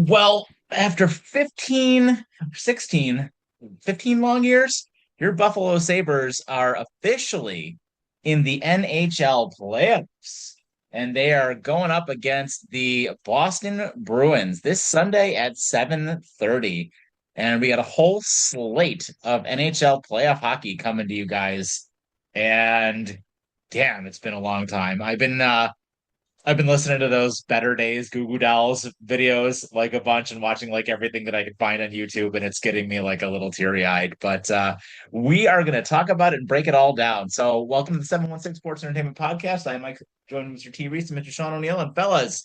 Well, after 15 long years, your Buffalo Sabres are officially in the NHL playoffs. And they are going up against the Boston Bruins this Sunday at 7:30. And we got a whole slate of NHL playoff hockey coming to you guys. And damn, it's been a long time. I've been listening to those Better Days Goo Goo Dolls videos like a bunch and watching like everything that I could find on YouTube, and it's getting me like a little teary-eyed. But we are going to talk about it and break it all down. So, welcome to the 716 Sports Entertainment Podcast. I'm Mike, joined Mr. T. Reese and Mr. Sean O'Neill. And fellas,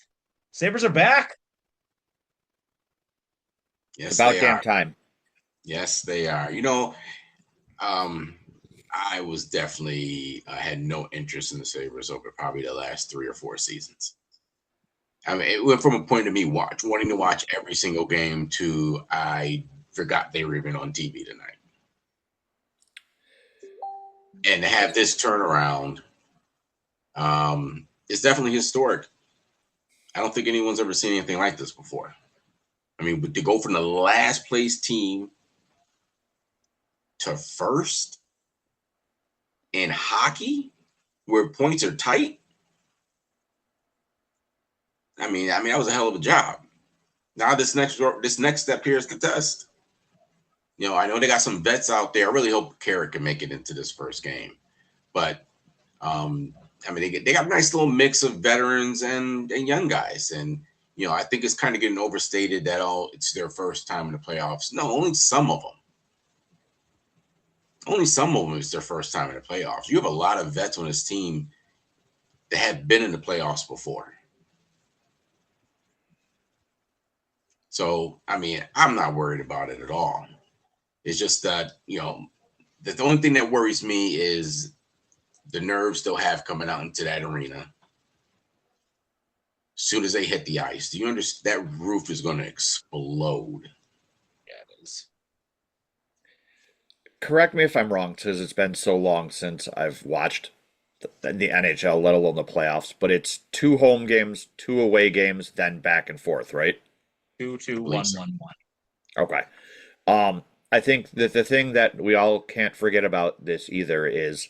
Sabres are back. Yes, About they damn are. time. Yes, they are. I was definitely had no interest in the Sabres over probably the last 3 or 4 seasons. I mean, it went from a point of me wanting to watch every single game to I forgot they were even on TV tonight. And to have this turnaround, it's definitely historic. I don't think anyone's ever seen anything like this before. I mean, to go from the last place team to first in hockey, where points are tight. I mean, that was a hell of a job. Now this next step here is the test. I know they got some vets out there. I really hope Carrick can make it into this first game, but they got a nice little mix of veterans and young guys, and I think it's kind of getting overstated that it's their first time in the playoffs. No, only some of them. Only some of them is their first time in the playoffs. You have a lot of vets on this team that have been in the playoffs before. So, I'm not worried about it at all. It's just that, the only thing that worries me is the nerves they'll have coming out into that arena. As soon as they hit the ice, do you understand that roof is going to explode? Yeah, it is. Correct me if I'm wrong, because it's been so long since I've watched the NHL, let alone the playoffs. But it's 2 home games, 2 away games, then back and forth, right? 2-2-1-1-1. Okay. I think that the thing that we all can't forget about this either is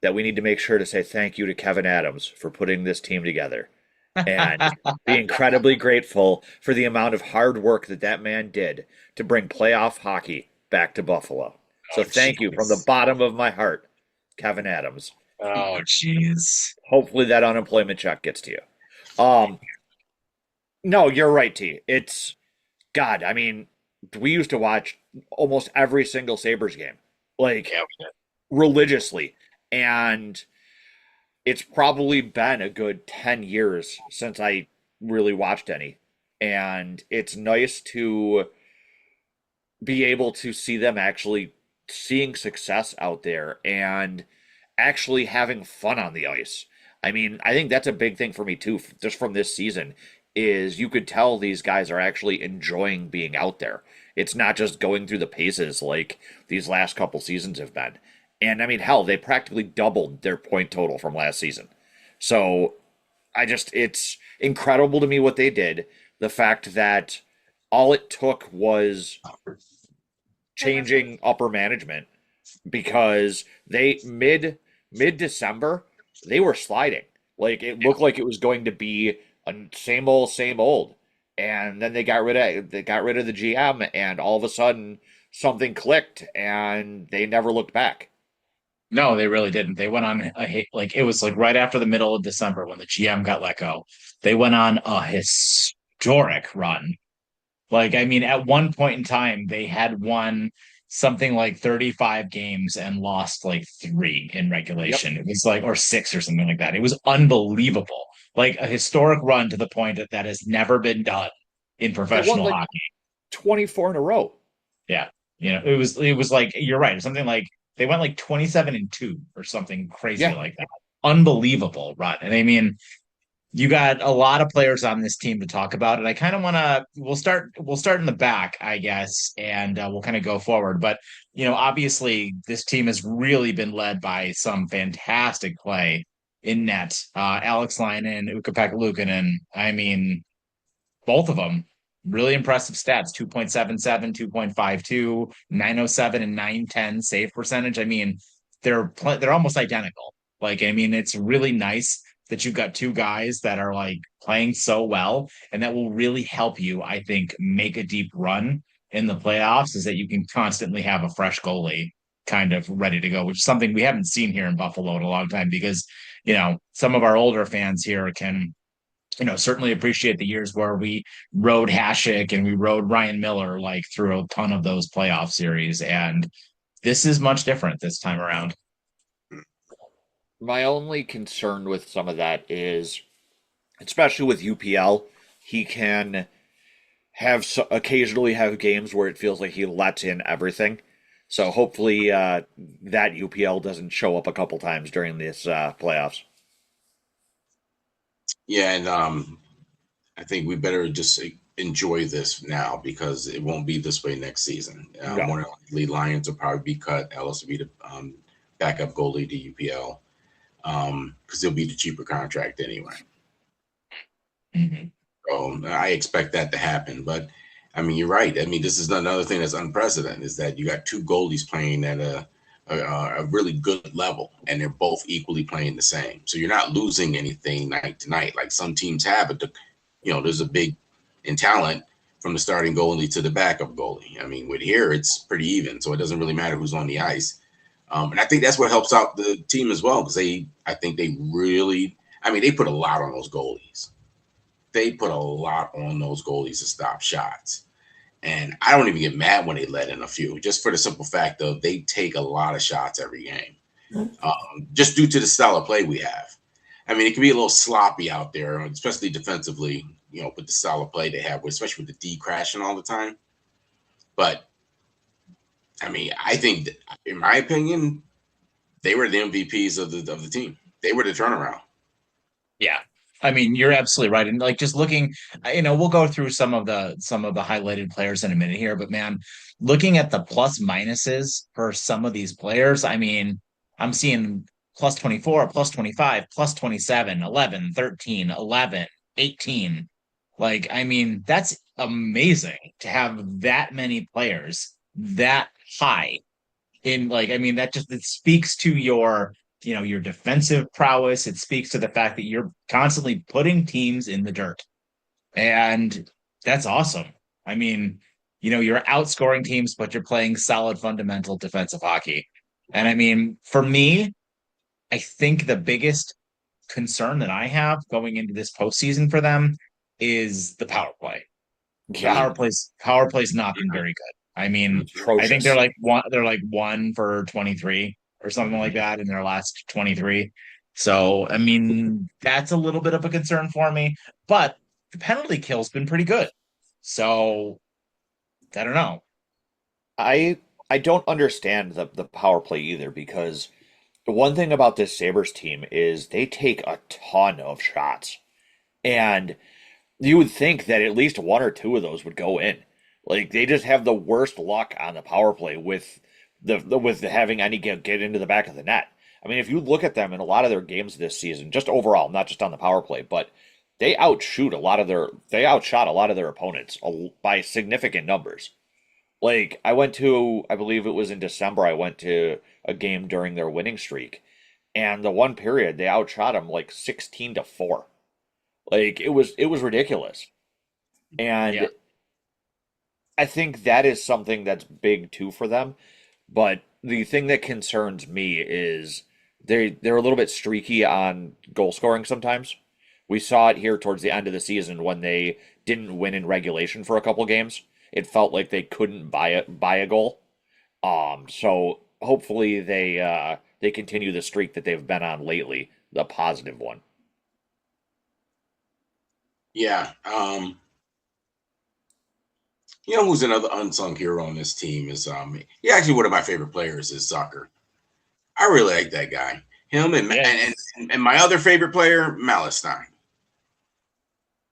that we need to make sure to say thank you to Kevin Adams for putting this team together and be incredibly grateful for the amount of hard work that man did to bring playoff hockey back to Buffalo. So thank you from the jeez. bottom of my heart, Kevin Adams. Oh, jeez. Hopefully that unemployment check gets to you. No, you're right, T. It's God. I mean, we used to watch almost every single Sabres game, like Yeah, we did. religiously, and it's probably been a good 10 years since I really watched any. And it's nice to be able to see them actually seeing success out there and actually having fun on the ice. I mean, I think that's a big thing for me too, just from this season, is you could tell these guys are actually enjoying being out there. It's not just going through the paces like these last couple seasons have been. And I mean, hell, they practically doubled their point total from last season. So it's incredible to me what they did. The fact that all it took was changing upper management because they mid December they were sliding. Like it looked like it was going to be a same old. And then they got rid of the GM and all of a sudden something clicked and they never looked back. No, they really didn't. They went on like it was like right after the middle of December when the GM got let go. They went on a historic run. Like, I mean, at one point in time, they had won something like 35 games and lost like three in Yep. regulation. It was like, or six or something like that. It was unbelievable. Like a historic run to the point that has never been done in They won professional like hockey. 24 in a row. Yeah. It was like, you're right. Something like they went like 27-2 or something crazy Yeah. like that. Unbelievable run. And I mean, you got a lot of players on this team to talk about, and I kind of want to. We'll start in the back, I guess, and we'll kind of go forward. But obviously, this team has really been led by some fantastic play in net. Alex Lyon and Ukko-Pekka Luukkonen. I mean, both of them. really impressive stats: 2.77, 2.52, 907, and 910 save percentage. I mean, they're almost identical. Like, I mean, it's really nice that you've got two guys that are like playing so well, and that will really help you, I think, make a deep run in the playoffs, is that you can constantly have a fresh goalie kind of ready to go, which is something we haven't seen here in Buffalo in a long time because, some of our older fans here can, certainly appreciate the years where we rode Hasek and we rode Ryan Miller like through a ton of those playoff series. And this is much different this time around. My only concern with some of that is, especially with UPL, he can occasionally have games where it feels like he lets in everything. So hopefully that UPL doesn't show up a couple times during this playoffs. Yeah, and I think we better just enjoy this now because it won't be this way next season. No. More likely, Lions will probably be cut. Ellis will be the backup goalie to UPL because he'll be the cheaper contract anyway. Mm-hmm. So I expect that to happen. But I mean, you're right. I mean, this is another thing that's unprecedented: is that you got two goalies playing at a really good level, and they're both equally playing the same. So you're not losing anything night to night like some teams have. But there's a big in talent from the starting goalie to the backup goalie. I mean, with here it's pretty even, so it doesn't really matter who's on the ice. And I think that's what helps out the team as well because I think they really, I mean, they put a lot on those goalies. They put a lot on those goalies to stop shots. And I don't even get mad when they let in a few, just for the simple fact of they take a lot of shots every game, just due to the style of play we have. I mean, it can be a little sloppy out there, especially defensively, with the style of play they have, especially with the D crashing all the time. But, I mean, I think, in my opinion, they were the MVPs of the team. They were the turnaround. Yeah. I mean, you're absolutely right. And like just looking, we'll go through some of the highlighted players in a minute here, but man, looking at the plus minuses for some of these players, I mean, I'm seeing plus 24, plus 25, plus 27, 11, 13, 11, 18. Like, I mean, that's amazing to have that many players that high in, like, I mean, that just, it speaks to your defensive prowess. It speaks to the fact that you're constantly putting teams in the dirt. And that's awesome. I mean, you're outscoring teams, but you're playing solid fundamental defensive hockey. And I mean, for me, I think the biggest concern that I have going into this postseason for them is the power play. The Yeah, power play's not been very good. I mean, I think atrocious. they're like 1 for 23 or something like that in their last 23. So, I mean, that's a little bit of a concern for me, but the penalty kill's been pretty good. So, I don't know. I I don't understand the power play either because the one thing about this Sabres team is they take a ton of shots. And you would think that at least one or two of those would go in. Like they just have the worst luck on the power play with with having any get into the back of the net. I mean, if you look at them in a lot of their games this season, just overall, not just on the power play, but they outshot a lot of their opponents by significant numbers. Like I believe it was in December, I went to a game during their winning streak, and the one period they outshot them like 16-4. Like it was ridiculous. Yeah. And I think that is something that's big too for them. But the thing that concerns me is they're a little bit streaky on goal scoring sometimes. We saw it here towards the end of the season when they didn't win in regulation for a couple games. It felt like they couldn't buy a goal. So hopefully they continue the streak that they've been on lately, the positive one. Yeah. Who's another unsung hero on this team is he actually one of my favorite players is Zucker. I really like that guy. Him and Yeah. and my other favorite player, Malestein.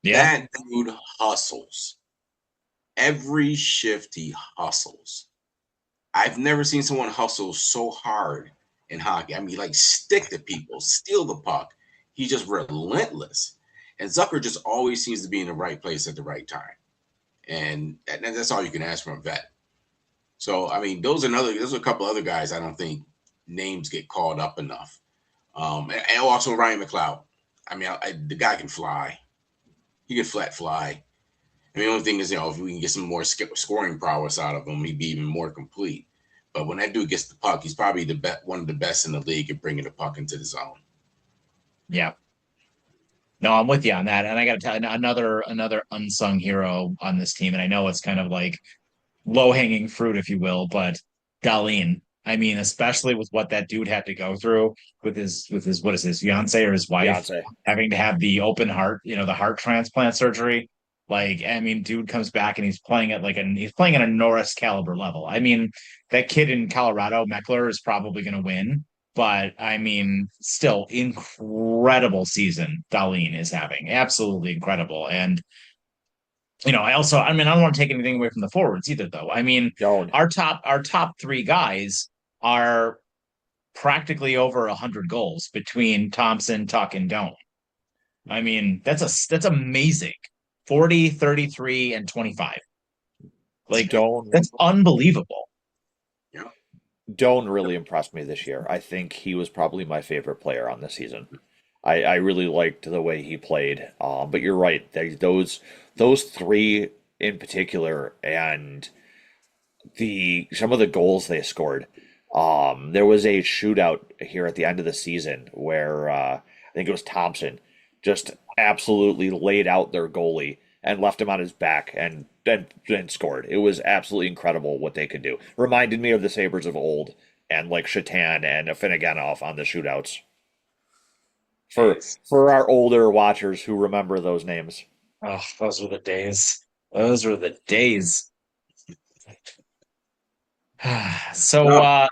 Yeah. That dude hustles. Every shift he hustles. I've never seen someone hustle so hard in hockey. I mean, like stick to people, steal the puck. He's just relentless. And Zucker just always seems to be in the right place at the right time. and that's all you can ask from a vet. So I mean, those are a couple other guys I don't think names get called up enough. And also Ryan McLeod. I mean, the guy can fly. He can flat fly. I mean, the only thing is, if we can get some more scoring prowess out of him, he'd be even more complete. But when that dude gets the puck, he's probably one of the best in the league at bringing the puck into the zone. Yeah. No, I'm with you on that. And I got to tell you another unsung hero on this team. And I know it's kind of like low hanging fruit, if you will, but Dahlin. I mean, especially with what that dude had to go through with his what is his fiance or his wife Beyonce. having to have the open heart, the heart transplant surgery. Like, I mean, dude comes back and he's playing at a Norris caliber level. I mean, that kid in Colorado, Meckler, is probably going to win, but I mean, still incredible season Dahlin is having, absolutely incredible. And I mean, I don't want to take anything away from the forwards either, though. I mean, Don't. our top three guys are practically over 100 goals between Thompson, Tuck, and Doan. I mean, that's amazing. 40, 33, and 25. Like, Don't. that's unbelievable. Yeah. Doan really impressed me this year. I think he was probably my favorite player on the season. I really liked the way he played. But you're right. Those three in particular, and some of the goals they scored. There was a shootout here at the end of the season where I think it was Thompson just absolutely laid out their goalie and left him on his back and then scored. It was absolutely incredible what they could do. Reminded me of the Sabres of old and like Shatan and Afinogenov on the shootouts. For our older watchers who remember those names. Oh, those were the days. Those were the days. So, No, I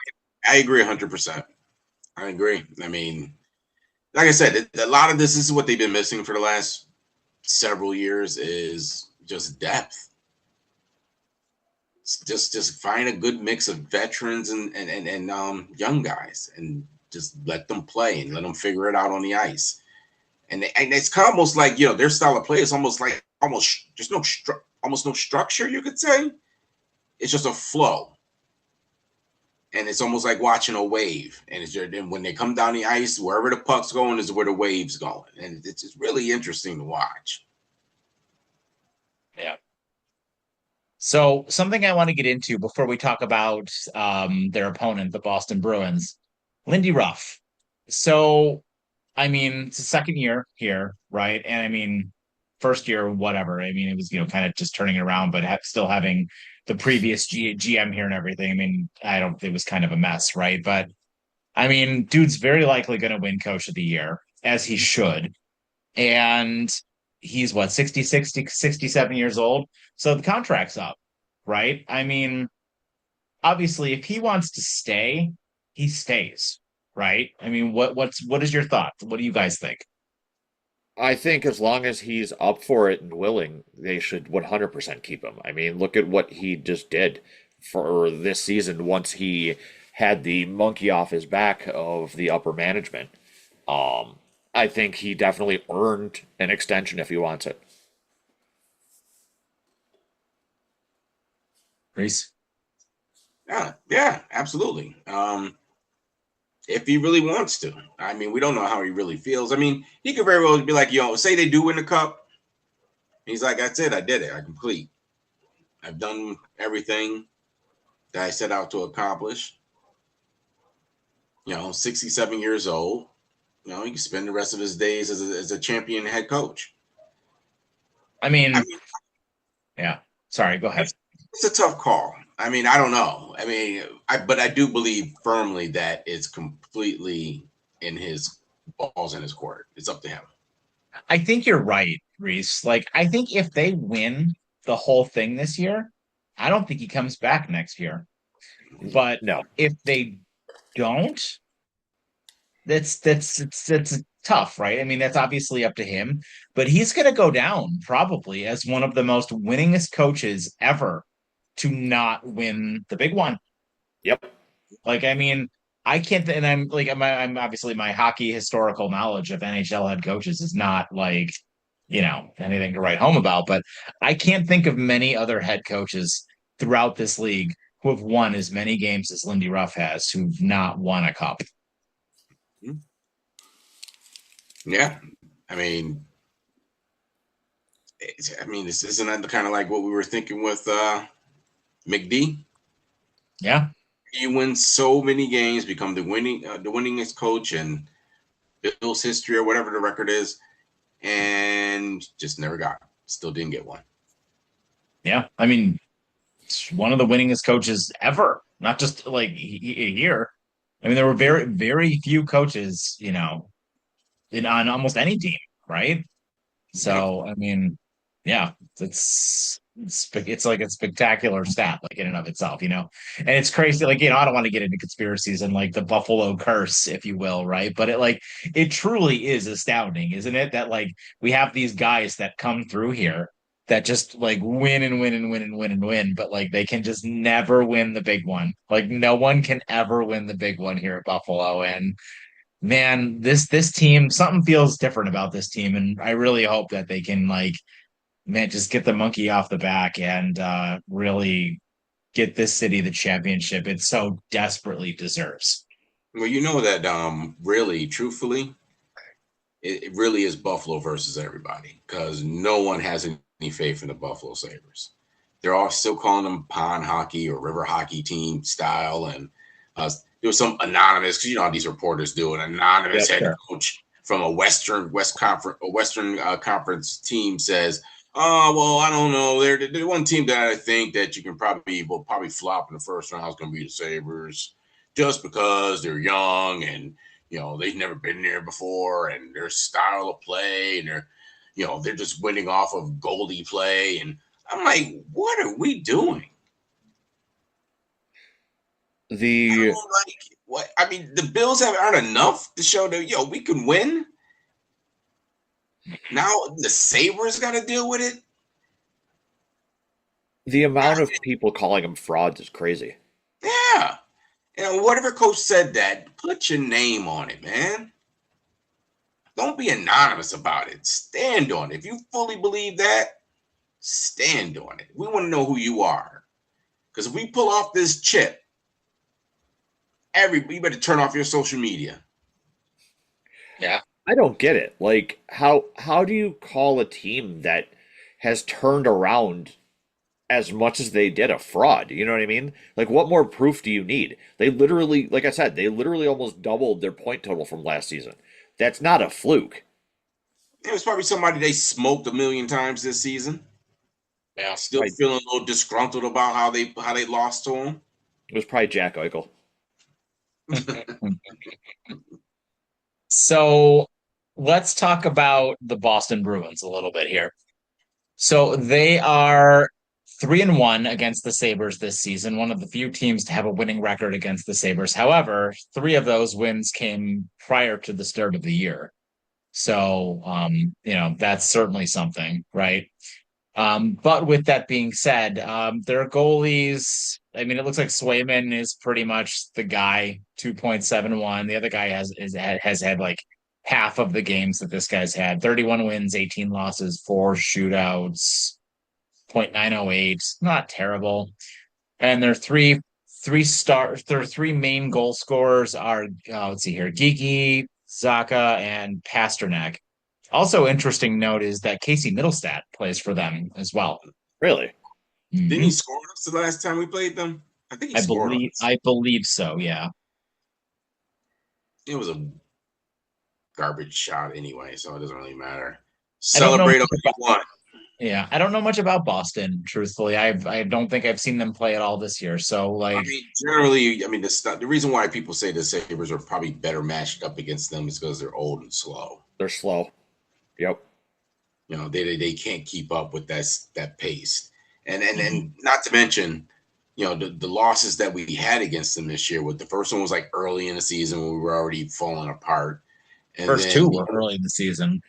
agree 100%. I agree. I mean, like I said, a lot of this is what they've been missing for the last several years is just depth. Just find a good mix of veterans and young guys and just let them play and let them figure it out on the ice. And it's kind of almost like, their style of play is almost like just almost no structure, you could say. It's just a flow. And it's almost like watching a wave. And when they come down the ice, wherever the puck's going is where the wave's going. And it's just really interesting to watch. yeah. So something I want to get into before we talk about their opponent, the Boston Bruins, Lindy Ruff. So, I mean, it's the second year here, right? And I mean, first year, whatever. I mean, it was, kind of just turning it around, but still having the previous GM here and everything. I mean, it was kind of a mess, right? But I mean, dude's very likely going to win Coach of the Year, as he should. And he's what, 67 years old? So the contract's up, right? I mean, obviously, if he wants to stay, he stays, right? I mean, what is your thought? What do you guys think? I think as long as he's up for it and willing, they should 100% keep him. I mean, look at what he just did for this season once he had the monkey off his back of the upper management. I think he definitely earned an extension if he wants it. Reese? Yeah, absolutely. If he really wants to. I mean, we don't know how he really feels. I mean, he could very well be like, say they do win the cup. He's like, that's it. I did it. I complete. I've done everything that I set out to accomplish. 67 years old. He can spend the rest of his days as a champion head coach. I mean, yeah. Sorry, go ahead. It's a tough call. I mean, I don't know. I mean, but I do believe firmly that it's completely in his balls in his court. It's up to him. I think you're right, Reese. Like, I think if they win the whole thing this year, I don't think he comes back next year. But No. if they don't, it's tough, right? I mean, that's obviously up to him, but he's going to go down probably as one of the most winningest coaches ever to not win the big one. Yep. Like, I mean, I can't, and I'm like, I'm obviously my hockey historical knowledge of NHL head coaches is not like anything to write home about. But I can't think of many other head coaches throughout this league who have won as many games as Lindy Ruff has, who've not won a cup. Yeah, I mean, this isn't that kind of like what we were thinking with McD. Yeah, You win so many games, become the winningest coach in Bill's history or whatever the record is, and just never got it. Still didn't get one. yeah. I mean, it's one of the winningest coaches ever, not just like here. I mean, there were very, very few coaches, on almost any team, right? Yep. So, I mean, yeah, it's like a spectacular stat, like in and of itself, and it's crazy. Like, I don't want to get into conspiracies and like the Buffalo curse, if you will, right? But it truly is astounding, isn't it? That like we have these guys that come through here that just like win and win and win and win and win, but like they can just never win the big one. Like no one can ever win the big one here at Buffalo. And man, this team, something feels different about this team, and I really hope that they can like, man, just get the monkey off the back and really get this city the championship it so desperately deserves. Well, you know that really, truthfully, it really is Buffalo versus everybody because no one has any faith in the Buffalo Sabres. They're all still calling them pond hockey or river hockey team style, and there was some anonymous, because you know how these reporters do, an anonymous head coach from a Western Conference team says, "Oh well, I don't know. They're one team that I think that you will probably flop in the first round is going to be the Sabres, just because they're young and they've never been there before, and their style of play, and they're just winning off of goalie play." And I'm like, what are we doing? What I mean, the Bills aren't enough to show that we can win. Now the Sabres got to deal with it. The amount of people calling them frauds is crazy. Yeah, whatever coach said that, put your name on it, man. Don't be anonymous about it. Stand on it. If you fully believe that, stand on it. We want to know who you are, because if we pull off this chip, you better turn off your social media. Yeah. I don't get it. Like, how do you call a team that has turned around as much as they did a fraud? You know what I mean? Like, what more proof do you need? They literally, like I said, they literally almost doubled their point total from last season. That's not a fluke. It was probably somebody they smoked a million times this season. Yeah, still feeling a little disgruntled about how they lost to him. It was probably Jack Eichel. So let's talk about the Boston Bruins a little bit here. So they are 3-1 against the Sabres this season, one of the few teams to have a winning record against the Sabres. However, 3 of those wins came prior to the start of the year. So, that's certainly something, right? But with that being said, their goalies, I mean, it looks like Swayman is pretty much the guy, 2.71. The other guy has had like half of the games that this guy's had. 31 wins, 18 losses, 4 shootouts, 0.908. Not terrible. And their three main goal scorers are, let's see here, Geeky, Zaka, and Pasternak. Also, interesting note is that Casey Middlestat plays for them as well. Really? Didn't he score us the last time we played them? I think he scored us. I believe so, yeah. It was a garbage shot anyway, so it doesn't really matter. Celebrate if you want. Yeah, I don't know much about Boston, truthfully. I don't think I've seen them play at all this year. So, like, I mean, generally, the reason why people say the Sabres are probably better matched up against them is because they're old and slow. They're slow. Yep. They can't keep up with that pace, and not to mention, the losses that we had against them this year. With the first one was like early in the season when we were already falling apart. And first 2 were early in the season.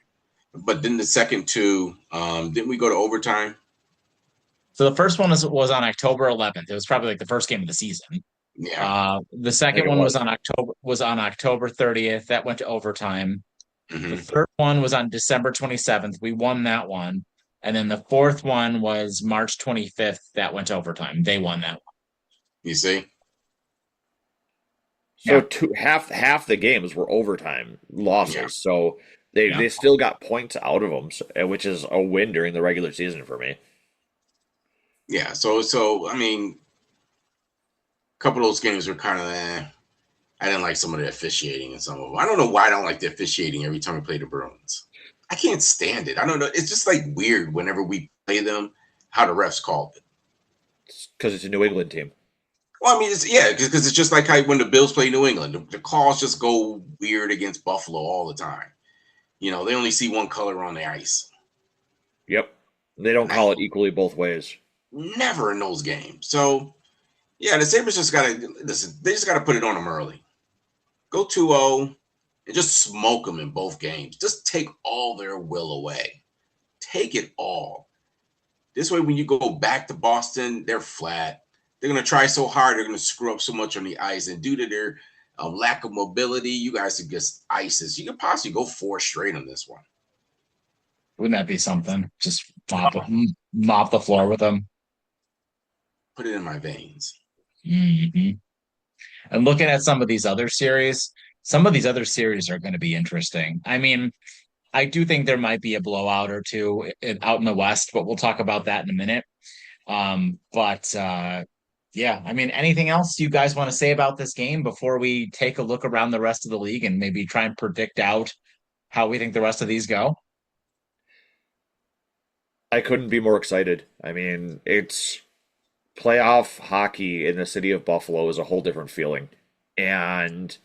But then the second 2, didn't we go to overtime? So the first one was on October 11th. It was probably like the first game of the season. Yeah. The second one was on October 30th. That went to overtime. The Mm-hmm. third one was on December 27th. We won that one. And then the fourth one was March 25th. That went overtime. They won that one. You see? So Yeah. half the games were overtime Yeah. losses. So they Yeah. they still got points out of them, which is a win during the regular season for me. Yeah. So I mean, a couple of those games were kind of I didn't like some of the officiating in some of them. I don't know why I don't like the officiating every time we play the Bruins. I can't stand it. I don't know. It's just like weird whenever we play them, how the refs called it. Because it's a New England team. Well, I mean, because it's just like how when the Bills play New England, the calls just go weird against Buffalo all the time. They only see one color on the ice. Yep. They don't And call it equally both ways. never in those games. So, yeah, the Sabres just got to listen. They just got to put it on them early. Go 2-0 and just smoke them in both games. Just take all their will away. Take it all. This way, when you go back to Boston, they're flat. They're going to try so hard. They're going to screw up so much on the ice. And due to their lack of mobility, you guys could just ices. You could possibly go 4 straight on this one. Wouldn't that be something? Just mop the floor with them. Put it in my veins. Mm-hmm. And looking at some of these other series are going to be interesting. I mean, I do think there might be a blowout or two out in the West, but we'll talk about that in a minute. But yeah, I mean, anything else you guys want to say about this game before we take a look around the rest of the league and maybe try and predict out how we think the rest of these go? I couldn't be more excited. I mean, it's playoff hockey in the city of Buffalo is a whole different feeling. And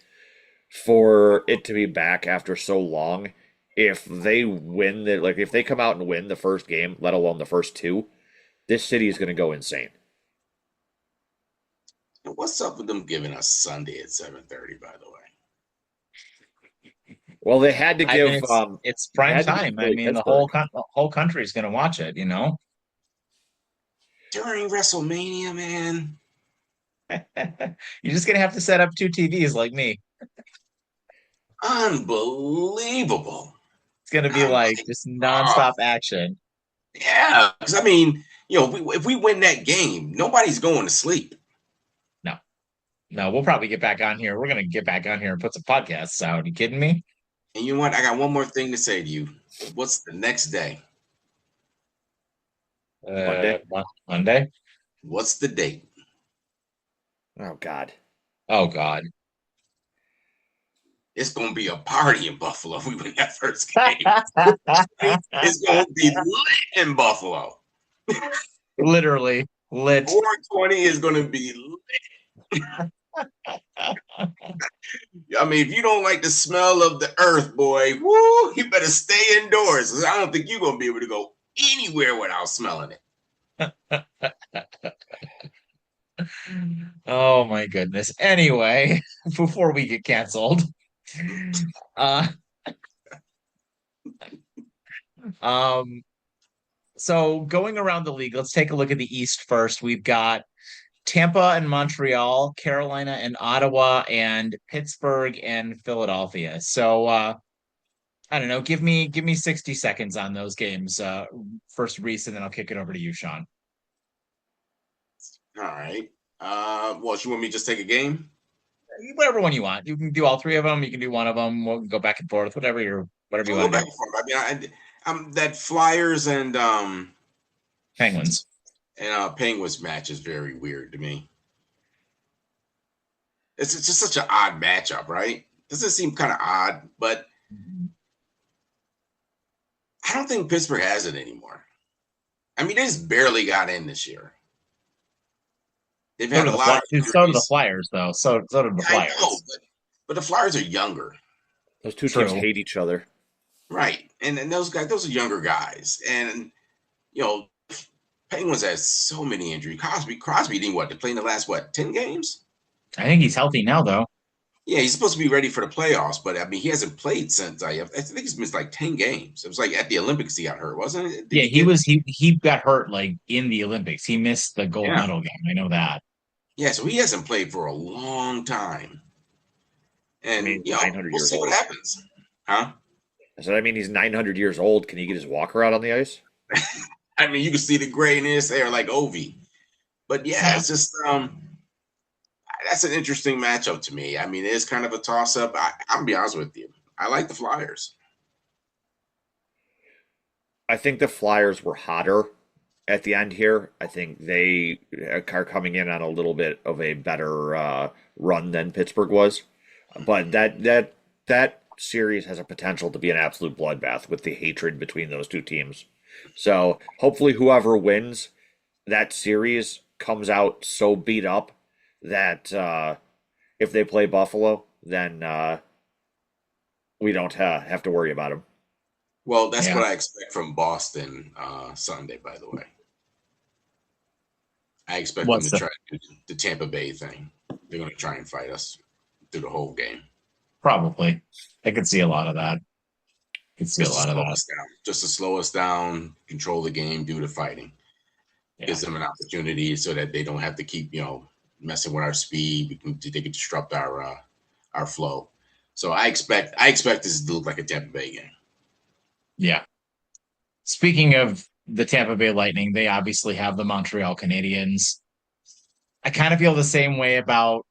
for it to be back after so long, if they win if they come out and win the first game, let alone the first two, this city is going to go insane. What's up with them giving us Sunday at 7:30? By the way, Well, they had to I mean, give it's prime had to give time. I Philly mean, Pittsburgh. the whole country is going to watch it, you know. during WrestleMania, man. You're just going to have to set up 2 TVs like me. Unbelievable. It's going to be I'm like like, just oh, nonstop action. yeah. Because I mean, if we win that game, nobody's going to sleep. No, no, we'll probably get back on here. We're going to get back on here and put some podcasts out. Are you kidding me? And you know what? I got one more thing to say to you. What's the next day? Monday. Monday? What's the date? Oh God. Oh, God. It's going to be a party in Buffalo if we win that first game. It's going to be lit in Buffalo. Literally lit. 420 is going to be lit. I mean, if you don't like the smell of the earth, boy, woo, you better stay indoors. I don't think you're going to be able to go anywhere without smelling it. Oh my goodness. Anyway, before we get canceled, uh, um, so going around the league, let's take a look at the East first. We've got Tampa and Montreal, Carolina and Ottawa, and Pittsburgh and Philadelphia. So I don't know. Give me 60 seconds on those games. First, Reese, and then I'll kick it over to you, Sean. All right. Well, you want me to just take a game? Whatever one you want. You can do all three of them. You can do one of them. We'll go back and forth. Whatever you I'll want go to back do. and forth. I mean, that Flyers and Penguins. Penguins match is very weird to me. It's just such an odd matchup, right? Doesn't it seem kind of odd? But I don't think Pittsburgh has it anymore. I mean, they just barely got in this year. They've had a lot of So do the injuries. Flyers, though. So do the I Flyers. know, but the Flyers are younger, Those two True. teams hate each other. right? And those are younger guys, and Penguins has so many injuries. Crosby didn't to play in the last 10 games? I think he's healthy now, though. Yeah, he's supposed to be ready for the playoffs, but I mean, he hasn't played since I think he's missed like 10 games. It was like at the Olympics he got hurt, wasn't it? Yeah, he got hurt like in the Olympics. He missed the gold medal game. I know that. Yeah, so he hasn't played for a long time. And I mean, 900 we'll years see old. what happens. Huh? Does that mean he's 900 years old? Can he get his walker out on the ice? I mean, you can see the gray in his hair like Ovi. But yeah, Yeah. it's just that's an interesting matchup to me. I mean, it is kind of a toss up. I'm gonna be honest with you. I like the Flyers. I think the Flyers were hotter at the end here. I think they are coming in on a little bit of a better run than Pittsburgh was, but that series has a potential to be an absolute bloodbath with the hatred between those two teams. So hopefully, whoever wins that series comes out so beat up that if they play Buffalo, then we don't have to worry about them. Well, that's Yeah. what I expect from Boston Sunday. By the way, I expect them What's to the try to do the Tampa Bay thing. They're going to try and fight us through the whole game, Probably? I could see a lot of that. Could see a just to lot of slow that. us down, just to slow us down, control the game, do the fighting. Yeah. Gives them an opportunity so that they don't have to keep messing with our speed. They can disrupt our flow. So I expect this to look like a Tampa Bay game. Yeah. Speaking of the Tampa Bay Lightning, they obviously have the Montreal Canadiens. I kind of feel the same way about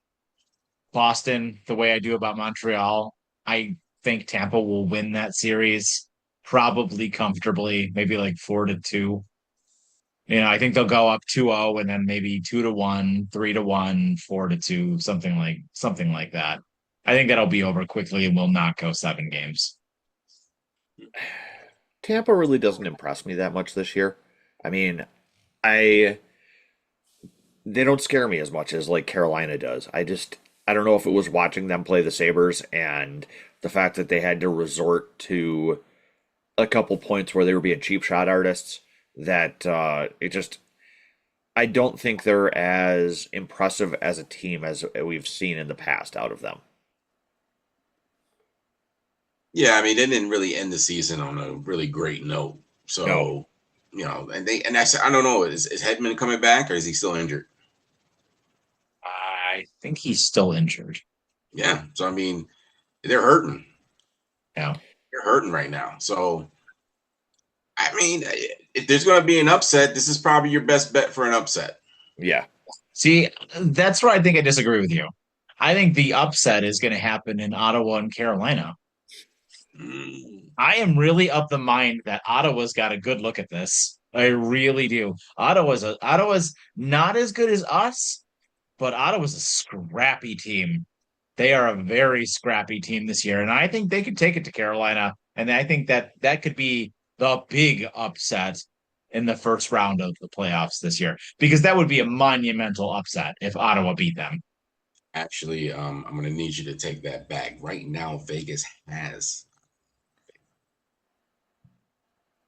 Boston, the way I do about Montreal. I think Tampa will win that series probably comfortably, maybe like 4-2. I think they'll go up 2-0 and then maybe 2-1, 3-1, 4-2, something like that. I think that'll be over quickly and we'll not go 7 games. Tampa really doesn't impress me that much this year. I mean, I they don't scare me as much as like Carolina does. I don't know if it was watching them play the Sabres and the fact that they had to resort to a couple points where they were being cheap shot artists that it just I don't think they're as impressive as a team as we've seen in the past out of them. Yeah, I mean they didn't really end the season on a really great note. No. So and I don't know, is Hedman coming back or is he still injured? I think he's still injured. Yeah, so I mean they're hurting. Yeah. They're hurting right now. So I mean, if there's going to be an upset, this is probably your best bet for an upset. Yeah. See, that's where I think I disagree with you. I think the upset is going to happen in Ottawa and Carolina. Mm. I am really of the mind that Ottawa's got a good look at this. I really do. Ottawa's not as good as us, but Ottawa's a scrappy team. They are a very scrappy team this year, and I think they could take it to Carolina. And I think that could be the big upset in the first round of the playoffs this year, because that would be a monumental upset if Ottawa beat them. Actually, I'm going to need you to take that back. Right now, Vegas has.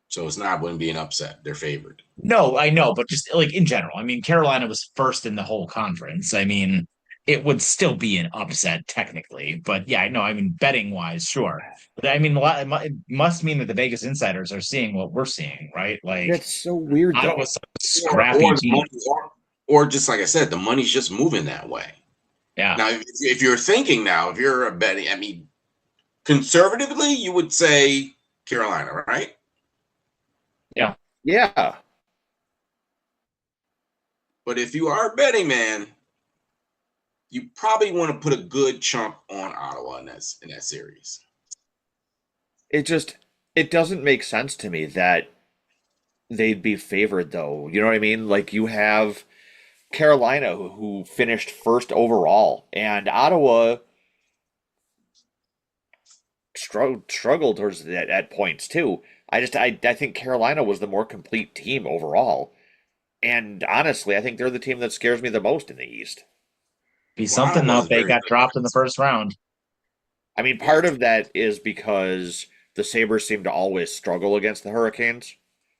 So it's not wouldn't be an upset. They're favored. No, I know, but just like in general, I mean, Carolina was first in the whole conference. I mean, it would still be an upset technically, but yeah, I know. I mean, betting wise, sure. But I mean, it must mean that the Vegas insiders are seeing what we're seeing, right? Like That's so weird though. Ottawa's a Or, scrappy or, the team. money, or just like I said, the money's just moving that way. Yeah, Now, if you're thinking now, if you're a betting, I mean, conservatively, you would say Carolina, right? yeah. Yeah. But if you are a betting man, you probably want to put a good chunk on Ottawa in that series. It it doesn't make sense to me that they'd be favored though. You know what I mean? Like you have Carolina who finished first overall and Ottawa struggled towards that at points too. I think Carolina was the more complete team overall. And honestly, I think they're the team that scares me the most in the East. Be Well, something Ottawa though is if they very got good. dropped in the first round. I mean, Yeah, part of that is because the Sabres seem to always struggle against the Hurricanes,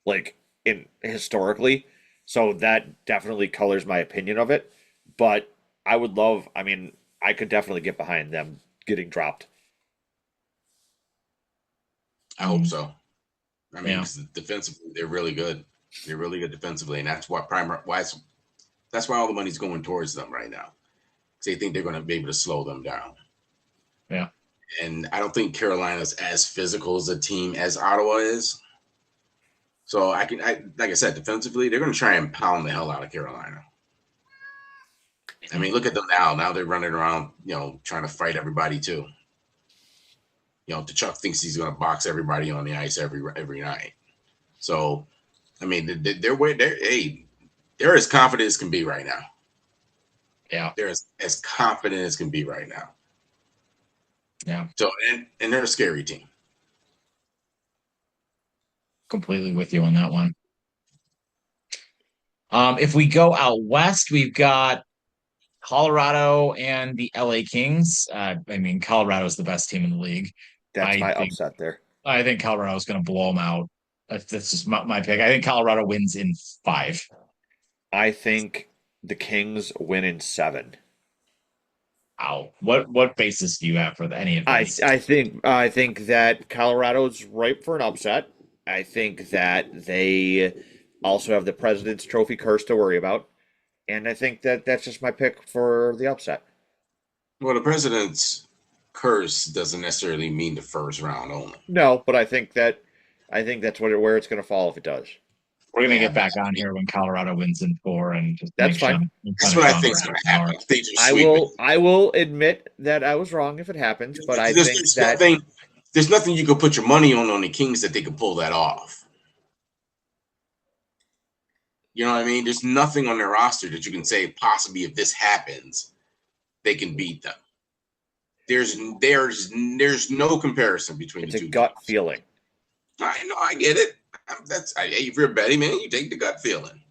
like in historically. So that definitely colors my opinion of it. But I mean, I could definitely get behind them getting dropped. I hope so. I mean, Yeah. because defensively, they're really good. They're really good defensively, and that's that's why all the money's going towards them right now. Because they think they're going to be able to slow them down. Yeah. and I don't think Carolina's as physical as a team as Ottawa is. So like I said, defensively, they're going to try and pound the hell out of Carolina. I mean, look at them now. Now they're running around, trying to fight everybody too. Tkachuk thinks he's going to box everybody on the ice every night. So, I mean, they're as confident as can be right now. Yeah, they're as confident as can be right now. Yeah. So, and they're a scary team. Completely with you on that one. If we go out west, we've got Colorado and the LA Kings. I mean, Colorado's the best team in the league. That's my upset there. I think Colorado's going to blow them out. That's just my pick. I think Colorado wins in 5. I think the Kings win in 7. Wow. What basis do you have for any of these? I think that Colorado's ripe for an upset. I think that they also have the President's Trophy curse to worry about. And I think that that's just my pick for the upset. Well, the President's curse doesn't necessarily mean the first round only. No, but I think that's where it's going to fall if it does. We're going to get back on here when Colorado wins in 4 and just that's fine. That's what I think is going to happen. I will admit that I was wrong if it happens, but I think there's nothing you could put your money on the Kings that they could pull that off. You know what I mean? There's nothing on their roster that you can say possibly if this happens, they can beat them. There's no comparison between the two. It's a gut feeling. I know, I get it. If you're a betting man, you take the gut feeling.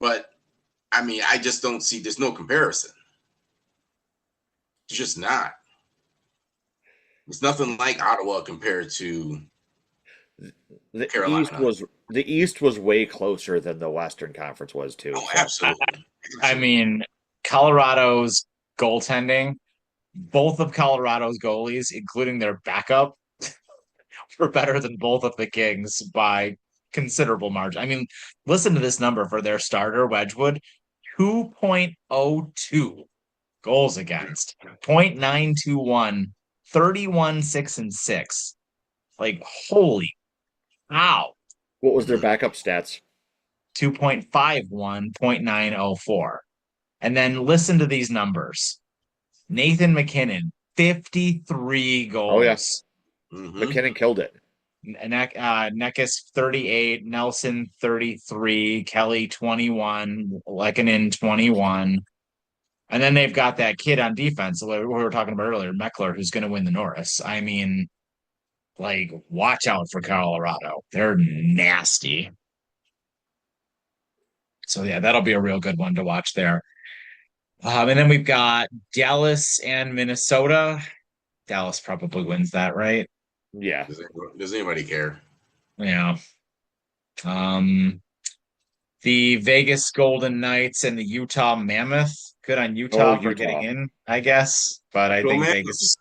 But I mean, I just don't see. There's no comparison. It's just not. It's nothing like Ottawa compared to Carolina. The East was way closer than the Western Conference was too. Oh, absolutely. I mean, Colorado's goaltending, both of Colorado's goalies, including their backup, were better than both of the Kings by considerable margin. I mean, listen to this number for their starter, Wedgwood, 2.02 goals against, 0.921, 31, 6, and 6. Like, holy cow. What was their backup stats? 2.51, 0.904. And then listen to these numbers. Nathan MacKinnon, 53 goals. Oh, yes. Mm-hmm. MacKinnon killed it. Neckus 38, Nelson 33, Kelly 21, Lehkonen 21. And then they've got that kid on defense, we were talking about earlier, Meckler, who's going to win the Norris. I mean, like, watch out for Colorado. They're nasty. So, yeah, that'll be a real good one to watch there. And then we've got Dallas and Minnesota. Dallas probably wins that, right? Yeah. Does anybody care? Yeah. The Vegas Golden Knights and the Utah Mammoth. Good on Utah for getting in, I guess. But I think Vegas.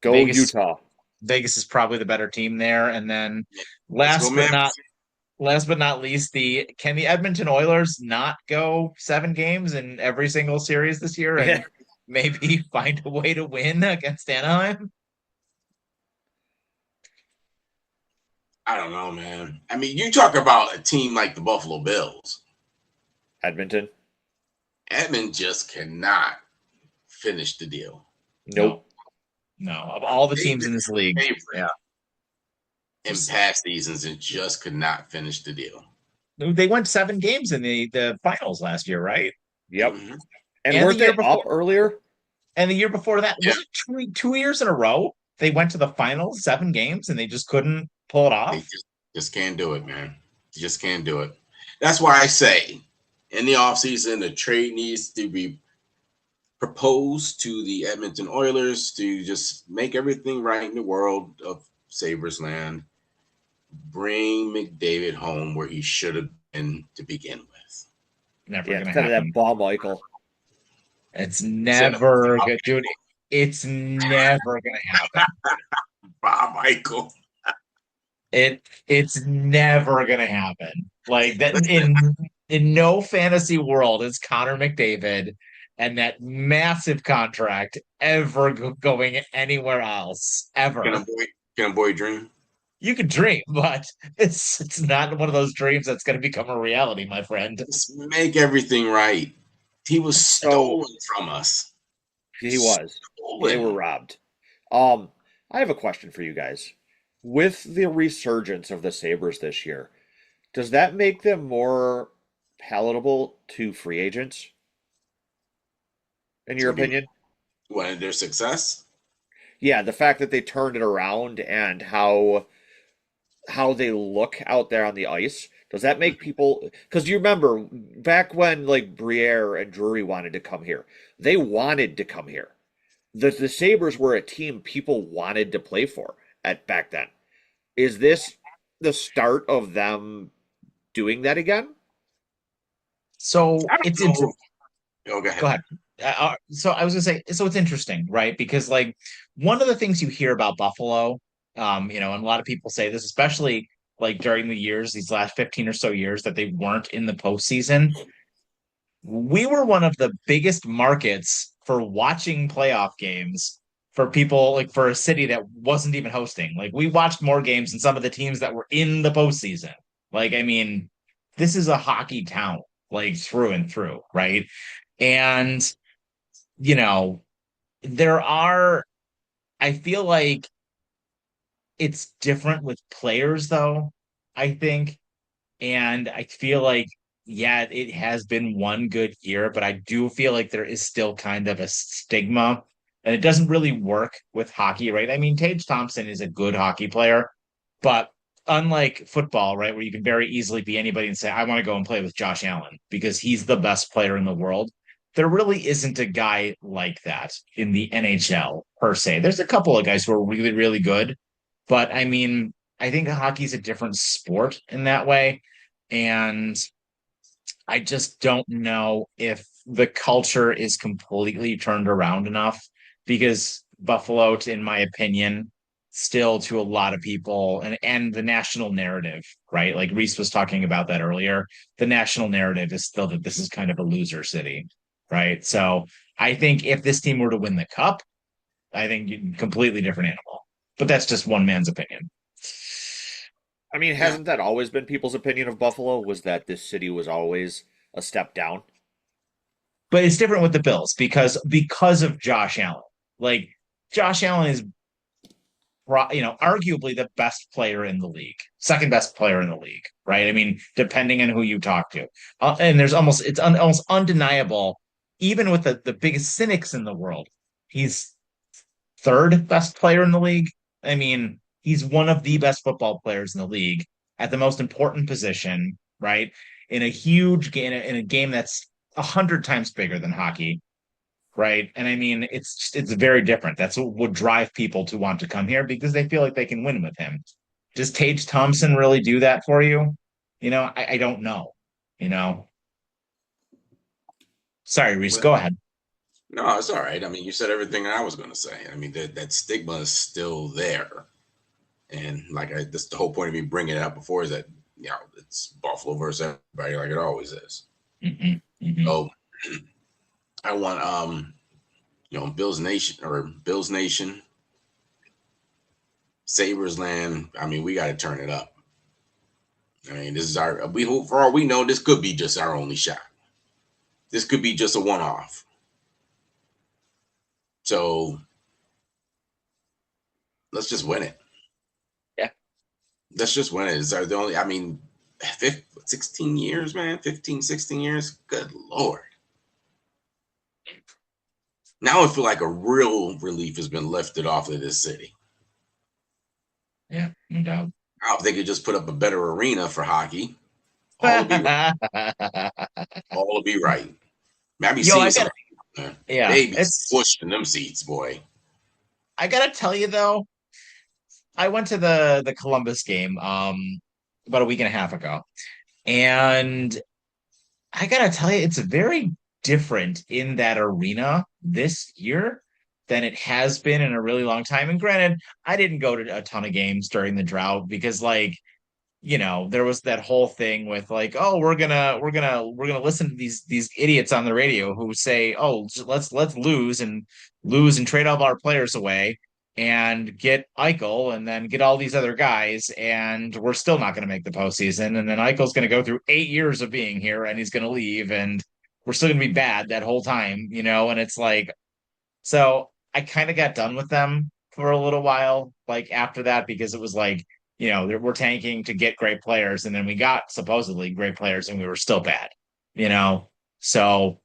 Utah. Vegas is probably the better team there. And then last but not least, can the Edmonton Oilers not go 7 games in every single series this year and maybe find a way to win against Anaheim? I don't know, man. I mean, you talk about a team like the Buffalo Bills. Edmonton just cannot finish the deal. Nope. No. Of all the teams in this league. Yeah. In past seasons, it just could not finish the deal. They went 7 games in the finals last year, right? Yep. Mm-hmm. And weren't they up earlier? And the year before that, was it 2 years in a row? They went to the finals, 7 games, and they just couldn't pull it off. They just can't do it, man. You just can't do it. That's why I say in the offseason, the trade needs to be proposed to the Edmonton Oilers to just make everything right in the world of Sabres land. Bring McDavid home where he should have been to begin with. Never gonna happen. That Bob Michael. It's never good, dude. It's never gonna happen. Bob Michael. It's never gonna happen. Like that in no fantasy world is Connor McDavid and that massive contract ever going anywhere else Can a ever. boy can a boy dream? You can dream, but it's not one of those dreams that's going to become a reality, my friend. Just make everything right. He was So stolen from us. he was. They were Stolen. robbed. I have a question for you guys. With the resurgence of the Sabres this year, does that make them more palatable to free agents, in your What do you mean? opinion? What, their success? Yeah, the fact that they turned it around and how they look out there on the ice. Does that make people? Because you remember back when like Briere and Drury wanted to come here, they wanted to come here. The Sabres were a team people wanted to play for at back then. Is this the start of them doing that again? So I it's don't know. Oh, go go ahead. ahead. So I was gonna say, so it's interesting, right? Because like one of the things you hear about Buffalo, and a lot of people say this, especially like during the years, these last 15 or so years that they weren't in the postseason. We were one of the biggest markets for watching playoff games for people, like for a city that wasn't even hosting. Like we watched more games than some of the teams that were in the postseason. Like, I mean, this is a hockey town, like through and through, right? And you know, there are, I feel like it's different with players, though, I think. And I feel like, yeah, it has been one good year, but I do feel like there is still kind of a stigma, and it doesn't really work with hockey, right? I mean, Tage Thompson is a good hockey player, but unlike football, right, where you can very easily be anybody and say, I want to go and play with Josh Allen because he's the best player in the world. There really isn't a guy like that in the NHL per se. There's a couple of guys who are really, really good, but I mean, I think hockey's a different sport in that way. And I just don't know if the culture is completely turned around enough because Buffalo, in my opinion, still to a lot of people and the national narrative, right? Like Reese was talking about that earlier. The national narrative is still that this is kind of a loser city, right? So I think if this team were to win the cup, I think completely different animal. But that's just one man's opinion. I mean, Yeah. hasn't that always been people's opinion of Buffalo? Was that this city was always a step down? But it's different with the Bills because of Josh Allen. Like Josh Allen is arguably the best player in the league, second best player in the league, right? I mean, depending on who you talk to, and almost undeniable, even with the biggest cynics in the world, he's third best player in the league. I mean, he's one of the best football players in the league at the most important position, right? In a huge game, in a game that's 100 times bigger than hockey, right? And I mean, it's very different. That's what would drive people to want to come here because they feel like they can win with him. Does Tage Thompson really do that for you? I don't know. You know, sorry, Reese, Well, go ahead. no, it's all right. I mean, you said everything I was going to say. I mean, that stigma is still there, and that's the whole point of me bringing it up before is that it's Buffalo versus everybody, like it always is. Hmm. Hmm. So I want Bills Nation, Sabres land. I mean, we got to turn it up. I mean, this is we hope for all we know, this could be just our only shot. This could be just a one off. So let's just win it. Yeah. Let's just win it. It's the only, I mean, 16 years, man, 15, 16 years. Good Lord. Now I feel like a real relief has been lifted off of this city. Yeah, no doubt. Now if they could just put up a better arena for hockey, all will be right. All will be right. Man, I be Yo, seeing some, man. yeah, They be squished in them seats, boy. I gotta tell you though, I went to the Columbus game about a week and a half ago, and I gotta tell you, it's very different in that arena this year than it has been in a really long time. And granted, I didn't go to a ton of games during the drought because, like, there was that whole thing with like, oh, we're gonna listen to these idiots on the radio who say, oh, let's lose and trade all of our players away and get Eichel and then get all these other guys, and we're still not going to make the postseason. And then Eichel's going to go through 8 years of being here, and he's going to leave, and we're still going to be bad that whole time, And it's like, so I kind of got done with them for a little while, like after that, because it was like, we're tanking to get great players, and then we got supposedly great players, and we were still bad, So,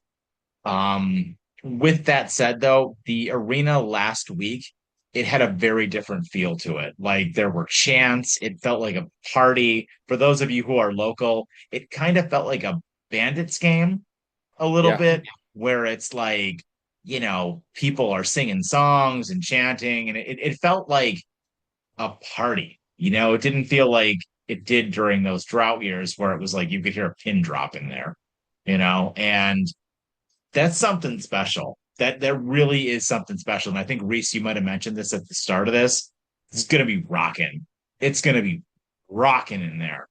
with that said, though, the arena last week, it had a very different feel to it. Like there were chants, it felt like a party. For those of you who are local, it kind of felt like a Bandits game a little Yeah. bit, where it's like, people are singing songs and chanting, and it felt like a party. It didn't feel like it did during those drought years where it was like you could hear a pin drop in there, and that's something special. That really is something special. And I think Reese, you might have mentioned this at the start of this. It's gonna be rocking. It's gonna be rocking in there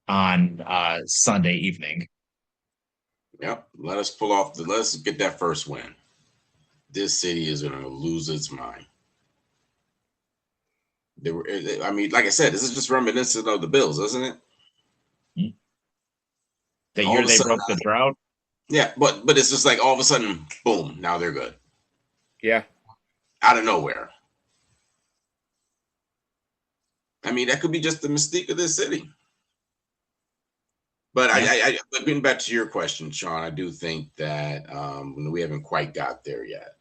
on Sunday evening. Yep. Let's get that first win. This city is going to lose its mind. Like I said, this is just reminiscent of the Bills, isn't it? Mm-hmm. The year they broke the drought. Yeah, but it's just like all of a sudden, boom, now they're good. Yeah. Out of nowhere. That could be just the mystique of this city. But yeah. But getting back to your question, Sean, I do think that we haven't quite got there yet.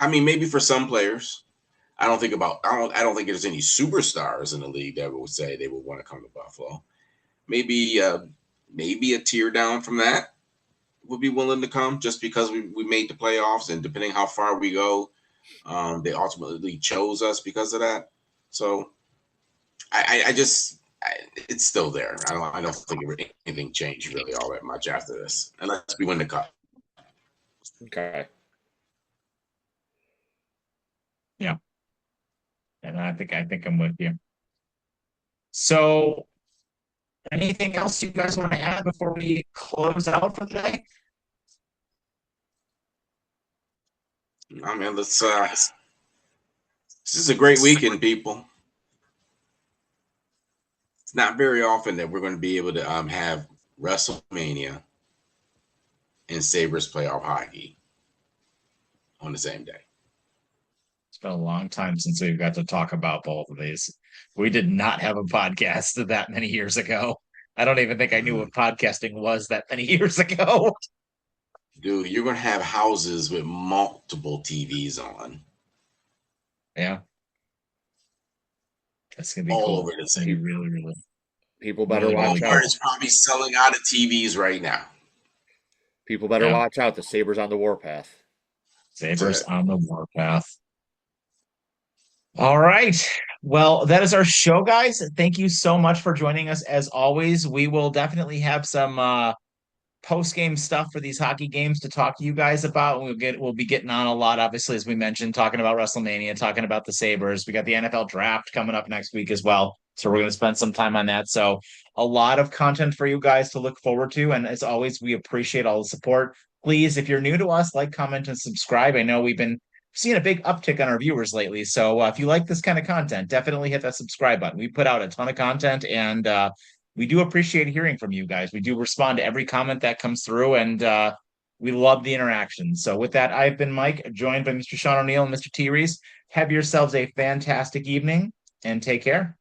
Maybe for some players, I don't think there's any superstars in the league that would say they would want to come to Buffalo. Maybe a tier down from that would be willing to come just because we made the playoffs, and depending how far we go, they ultimately chose us because of that. So it's still there. I don't think anything changed really all that much after this, unless we win the cup. Okay. Yeah. And I think I'm with you. So anything else you guys want to add before we close out for today? Let's this is a great weekend, people. It's not very often that we're going to be able to have WrestleMania and Sabres playoff hockey on the same day. It's been a long time since we've got to talk about both of these. We did not have a podcast that many years ago. I don't even think I knew what podcasting was that many years ago. Dude, you're going to have houses with multiple TVs on. Yeah. That's going to be all cool. over the city. Really, really. People better watch out. It's probably selling out of TVs right now. People better watch out. The Sabres on the warpath. Sabres on the warpath. All right. Well, that is our show, guys. Thank you so much for joining us. As always, we will definitely have some post-game stuff for these hockey games to talk to you guys about. We'll be getting on a lot, obviously, as we mentioned, talking about WrestleMania, talking about the Sabres. We got the NFL draft coming up next week as well. So we're going to spend some time on that. So a lot of content for you guys to look forward to. And as always, we appreciate all the support. Please, if you're new to us, like, comment, and subscribe. I know we've been seeing a big uptick on our viewers lately. So if you like this kind of content, definitely hit that subscribe button. We put out a ton of content, and we do appreciate hearing from you guys. We do respond to every comment that comes through, and we love the interaction. So with that, I've been Mike, joined by Mr. Sean O'Neill and Mr. T. Reese. Have yourselves a fantastic evening, and take care.